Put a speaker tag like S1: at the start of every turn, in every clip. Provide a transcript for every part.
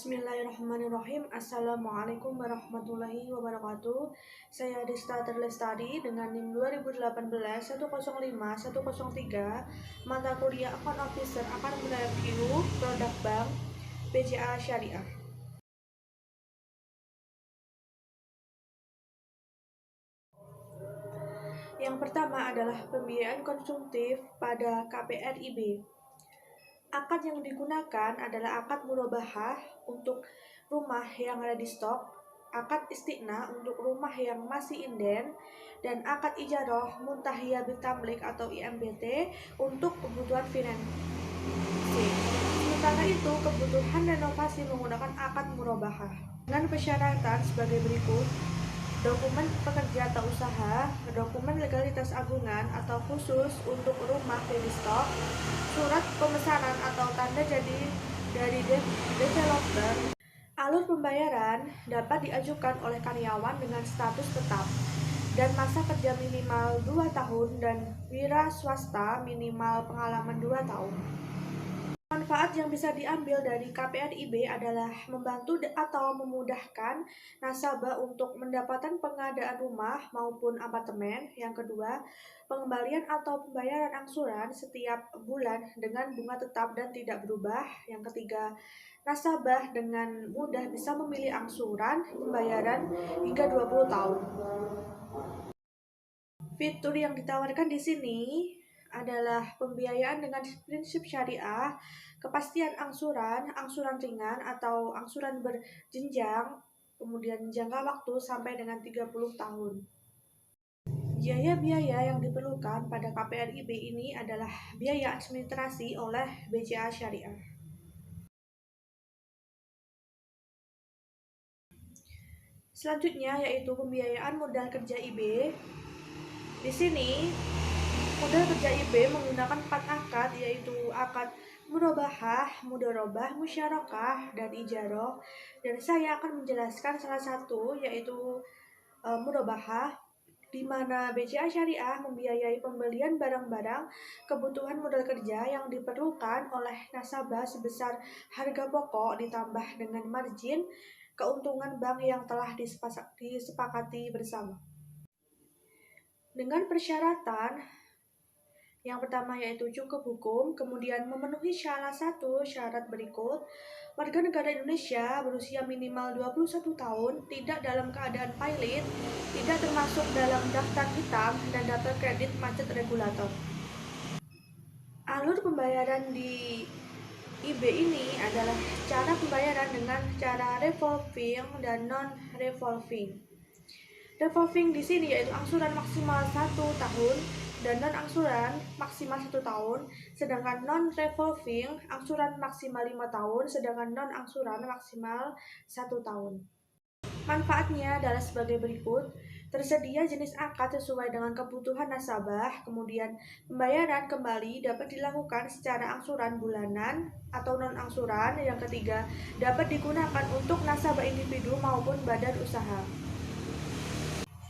S1: Bismillahirrahmanirrahim. Assalamualaikum warahmatullahi wabarakatuh. Saya Desta Terlestari dengan NIM 2018 105 103, mata kuliah Account Officer akan mereview produk bank BCA Syariah. Yang pertama adalah pembiayaan konsumtif pada KPRIB. Akad yang digunakan adalah akad murabahah untuk rumah yang ada di stok, akad istiqna untuk rumah yang masih inden, dan akad ijarah muntahiyah bitamlik atau IMBT untuk kebutuhan financing. Sementara itu, kebutuhan renovasi menggunakan akad murabahah dengan persyaratan sebagai berikut: dokumen pekerja atau usaha, dokumen legalitas agungan atau khusus untuk rumah ready stock, surat pemesanan atau tanda jadi dari developer. Alur pembayaran dapat diajukan oleh karyawan dengan status tetap dan masa kerja minimal 2 tahun dan wira swasta minimal pengalaman 2 tahun. Manfaat yang bisa diambil dari KPRIB adalah membantu atau memudahkan nasabah untuk mendapatkan pengadaan rumah maupun apartemen. Yang kedua, pengembalian atau pembayaran angsuran setiap bulan dengan bunga tetap dan tidak berubah. Yang ketiga, nasabah dengan mudah bisa memilih angsuran pembayaran hingga 20 tahun. Fitur yang ditawarkan di sini adalah pembiayaan dengan prinsip syariah, kepastian angsuran, angsuran ringan atau angsuran berjenjang, kemudian jangka waktu sampai dengan 30 tahun. Biaya-biaya yang diperlukan pada KPRIB ini adalah biaya administrasi oleh BCA Syariah. Selanjutnya yaitu pembiayaan modal kerja IB. Di sini modal kerja IB menggunakan 4 akad, yaitu akad murabahah, mudharabah, musyarakah, dan ijarah. Dan saya akan menjelaskan salah satu, yaitu murabahah, di mana BCA Syariah membiayai pembelian barang-barang kebutuhan modal kerja yang diperlukan oleh nasabah sebesar harga pokok ditambah dengan margin keuntungan bank yang telah disepakati bersama. Dengan persyaratan yang pertama yaitu cukup hukum, kemudian memenuhi salah satu syarat berikut: warga negara Indonesia berusia minimal 21 tahun, tidak dalam keadaan pilot, tidak termasuk dalam daftar hitam, dan daftar kredit macet regulator. Alur pembayaran di IB ini adalah cara pembayaran dengan cara revolving dan non-revolving. Revolving di sini yaitu angsuran maksimal 1 tahun dan non-angsuran maksimal 1 tahun, sedangkan non-revolving angsuran maksimal 5 tahun, sedangkan non-angsuran maksimal 1 tahun. Manfaatnya adalah sebagai berikut: tersedia jenis akad sesuai dengan kebutuhan nasabah, kemudian pembayaran kembali dapat dilakukan secara angsuran bulanan atau non-angsuran. Yang ketiga, dapat digunakan untuk nasabah individu maupun badan usaha.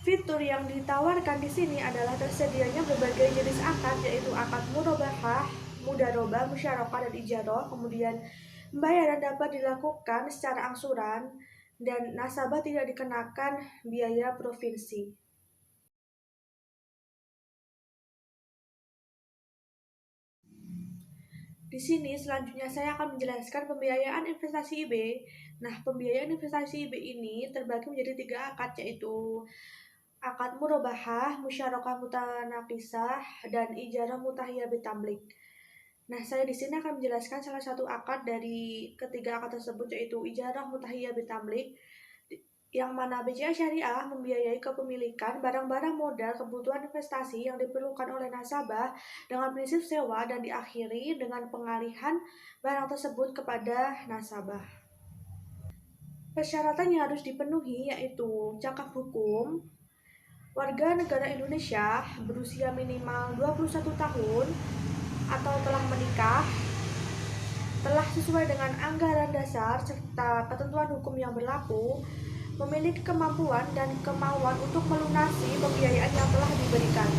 S1: Fitur yang ditawarkan di sini adalah tersedianya berbagai jenis akad, yaitu akad murabahah, mudharabah, musyarakah, dan ijarah. Kemudian pembayaran dapat dilakukan secara angsuran dan nasabah tidak dikenakan biaya provinsi. Di sini selanjutnya saya akan menjelaskan pembiayaan investasi IB. Nah, pembiayaan investasi IB ini terbagi menjadi 3 akad, yaitu akad murabahah, musyarakah mutanakisah, dan ijarah mutahiyah bitamlik. Nah, saya di sini akan menjelaskan salah satu akad dari ketiga akad tersebut, yaitu ijarah mutahiyah bitamlik, yang mana BCA Syariah membiayai kepemilikan barang-barang modal kebutuhan investasi yang diperlukan oleh nasabah dengan prinsip sewa dan diakhiri dengan pengalihan barang tersebut kepada nasabah. Persyaratan yang harus dipenuhi yaitu cakap hukum, warga negara Indonesia berusia minimal 21 tahun atau telah menikah, telah sesuai dengan anggaran dasar serta ketentuan hukum yang berlaku, memiliki kemampuan dan kemauan untuk melunasi pembiayaan yang telah diberikan.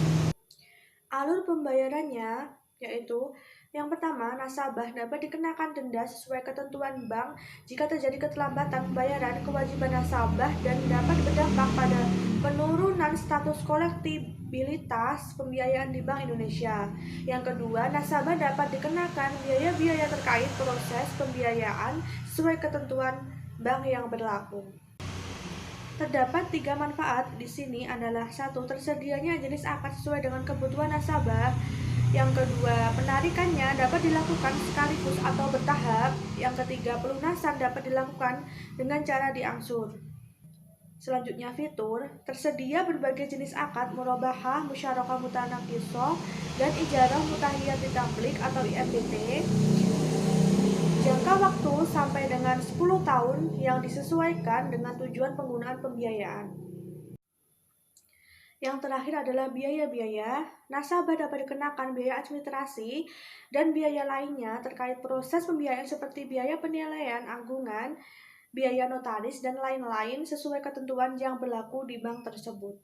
S1: Alur pembayarannya yaitu Yang pertama, nasabah dapat dikenakan denda sesuai ketentuan bank jika terjadi keterlambatan pembayaran kewajiban nasabah dan dapat berdampak pada penurunan status kolektibilitas pembiayaan di Bank Indonesia. Yang kedua, nasabah dapat dikenakan biaya-biaya terkait proses pembiayaan sesuai ketentuan bank yang berlaku. Terdapat 3 manfaat di sini adalah: 1. Tersedianya jenis akad sesuai dengan kebutuhan nasabah. Yang kedua, penarikannya dapat dilakukan sekaligus atau bertahap. Yang ketiga, pelunasan dapat dilakukan dengan cara diangsur. Selanjutnya fitur, tersedia berbagai jenis akad murabahah, musyarakah mutanaqisoh, dan ijarah mutahiyat bitamlik atau IMBT. Jangka waktu sampai dengan 10 tahun yang disesuaikan dengan tujuan penggunaan pembiayaan. Yang terakhir adalah biaya-biaya. Nasabah dapat dikenakan biaya administrasi dan biaya lainnya terkait proses pembiayaan seperti biaya penilaian anggungan, biaya notaris, dan lain-lain sesuai ketentuan yang berlaku di bank tersebut.